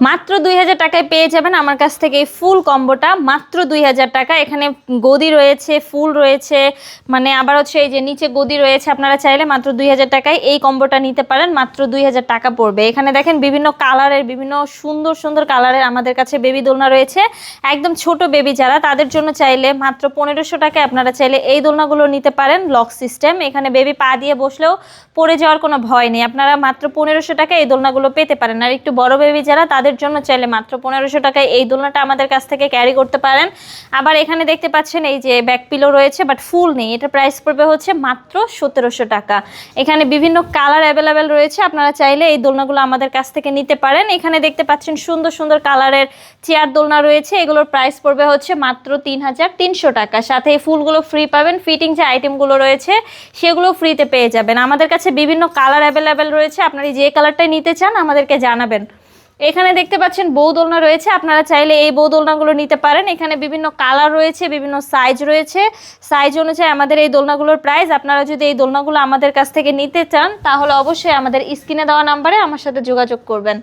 মাত্র 2000 টাকায় পেয়ে যাবেন আমার কাছ থেকে এই ফুল কম্বোটা, মাত্র 2000 টাকা। এখানে গদি রয়েছে, ফুল রয়েছে, মানে আবার হচ্ছে এই যে নিচে গদি রয়েছে। আপনারা চাইলে মাত্র 2000 টাকায় এই কম্বোটা নিতে পারেন, মাত্র 2000 টাকা পড়বে। এখানে দেখেন বিভিন্ন কালারের, বিভিন্ন সুন্দর সুন্দর কালারের আমাদের কাছে বেবি দোলনা রয়েছে। একদম ছোট বেবি যারা, তাদের জন্য চাইলে মাত্র 1500 টাকায় আপনারা চাইলে এই দোলনাগুলো নিতে পারেন। লক সিস্টেম, এখানে বেবি পা দিয়ে বসলেও পড়ে যাওয়ার কোনো ভয় নেই। আপনারা মাত্র 1500 টাকায় এই দোলনাগুলো পেতে পারেন। আর একটু বড় বেবি যারা, তাদের জন্য চাইলে মাত্র 1500 টাকায় এই দোলনাটা আমাদের কাছ থেকে ক্যারি করতে পারেন। আবার এখানে দেখতে পাচ্ছেন এই যে ব্যাক পিলো রয়েছে, বাট ফুল নেই। এটা প্রাইস পড়বে হচ্ছে মাত্র 1700 টাকা। এখানে বিভিন্ন কালার অ্যাভেলেবেল রয়েছে, আপনারা চাইলে এই দোলনাগুলো আমাদের কাছ থেকে নিতে পারেন। এখানে দেখতে পাচ্ছেন সুন্দর সুন্দর কালারের চেয়ার দোলনা রয়েছে, এগুলোর প্রাইস পড়বে হচ্ছে মাত্র 3300 টাকা। সাথে এই ফুলগুলো ফ্রি পাবেন, ফিটিং যে আইটেমগুলো রয়েছে সেগুলো ফ্রিতে পেয়ে যাবেন। আমাদের কাছে বিভিন্ন কালার অ্যাভেলেবেল রয়েছে, আপনারা যে কালারটাই নিতে চান আমাদেরকে জানাবেন। এখানে দেখতে পাচ্ছেন বউ দোলনা রয়েছে, আপনারা চাইলে এই বউ দোলনাগুলো নিতে পারেন। এখানে বিভিন্ন কালার রয়েছে, বিভিন্ন সাইজ রয়েছে, সাইজ অনুযায়ী আমাদের এই দোলনাগুলোর প্রাইস। আপনারা যদি এই দোলনাগুলো আমাদের কাছ থেকে নিতে চান তাহলে অবশ্যই আমাদের স্ক্রিনে দেওয়া নাম্বারে আমার সাথে যোগাযোগ করবেন।